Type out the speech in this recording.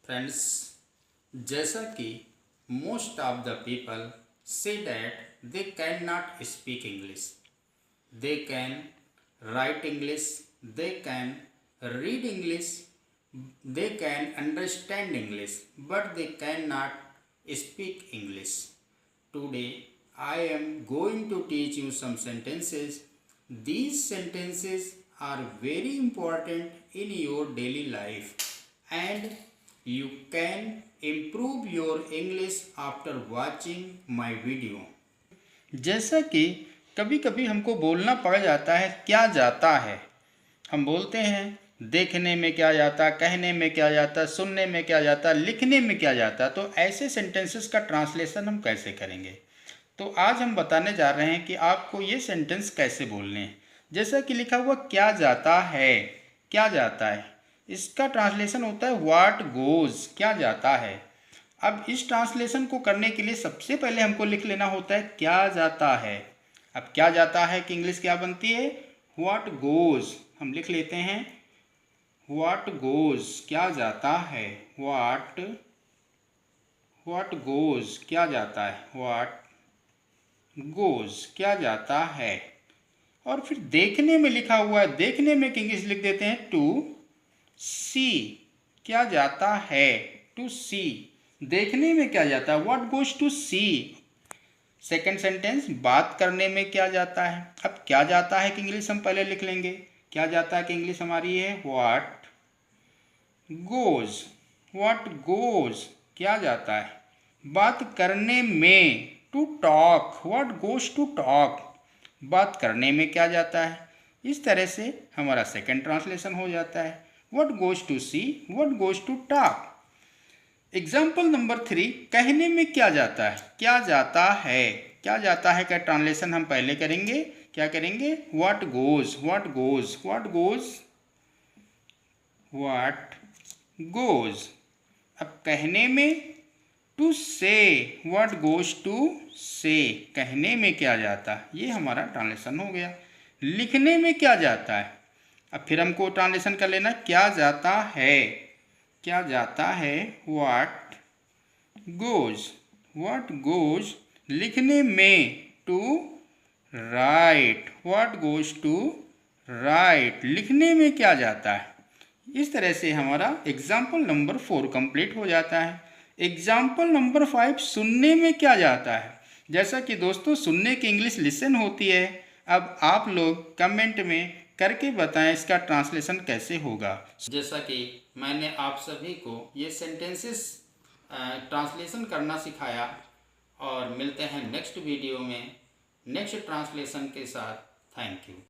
Friends, जैसा कि most of the people say that they can not speak English, they can write English, they can read English, they can understand English, but they cannot speak English. Today I am going to teach you some sentences. These sentences are very important in your daily life and you can improve your English after watching my video. जैसा कि कभी कभी हमको बोलना पड़ जाता है क्या जाता है, हम बोलते हैं देखने में क्या जाता, कहने में क्या जाता, सुनने में क्या जाता, लिखने में क्या जाता। तो ऐसे सेंटेंसेस का ट्रांसलेशन हम कैसे करेंगे, तो आज हम बताने जा रहे हैं कि आपको ये सेंटेंस कैसे बोलने हैं। जैसा कि लिखा हुआ क्या जाता है, क्या जाता है, इसका ट्रांसलेशन होता है व्हाट गोज, क्या जाता है। अब इस ट्रांसलेशन को करने के लिए सबसे पहले हमको लिख लेना होता है क्या जाता है। अब क्या जाता है कि इंग्लिश क्या बनती है, व्हाट गोज। हम लिख लेते हैं व्हाट गोज, क्या जाता है, व्हाट गोज, क्या जाता है, व्हाट गोज, क्या जाता है। और फिर देखने में लिखा हुआ है, देखने में इंग्लिश लिख देते हैं टू सी, क्या जाता है, टू सी। देखने में क्या जाता है, what goes to see. Second sentence बात करने में क्या जाता है। अब क्या जाता है कि इंग्लिश हम पहले लिख लेंगे, क्या जाता है कि इंग्लिश हमारी है व्हाट गोज, व्हाट गोज, क्या जाता है। बात करने में to talk, what goes to talk, बात करने में क्या जाता है। इस तरह से हमारा सेकंड ट्रांसलेशन हो जाता है what goes to see, what goes to talk. Example number 3, कहने में क्या जाता है, क्या जाता है, क्या जाता है का ट्रांसलेशन हम पहले करेंगे, क्या करेंगे, what goes, what goes, what goes, what goes. अब कहने में टू से, व्हाट गोज टू से, कहने में क्या जाता है, ये हमारा ट्रांसलेशन हो गया। लिखने में क्या जाता है, अब फिर हमको ट्रांसलेशन कर लेना क्या जाता है, क्या जाता है, व्हाट गोज, व्हाट गोज। लिखने में to write, what goes to write, लिखने में क्या जाता है। इस तरह से हमारा एग्जाम्पल नंबर 4 कंप्लीट हो जाता है। एग्जाम्पल नंबर 5, सुनने में क्या जाता है। जैसा कि दोस्तों सुनने की इंग्लिश लिसन होती है। अब आप लोग कमेंट में करके बताएं इसका ट्रांसलेशन कैसे होगा। जैसा कि मैंने आप सभी को ये सेंटेंसेस ट्रांसलेशन करना सिखाया, और मिलते हैं नेक्स्ट वीडियो में नेक्स्ट ट्रांसलेशन के साथ। Thank you.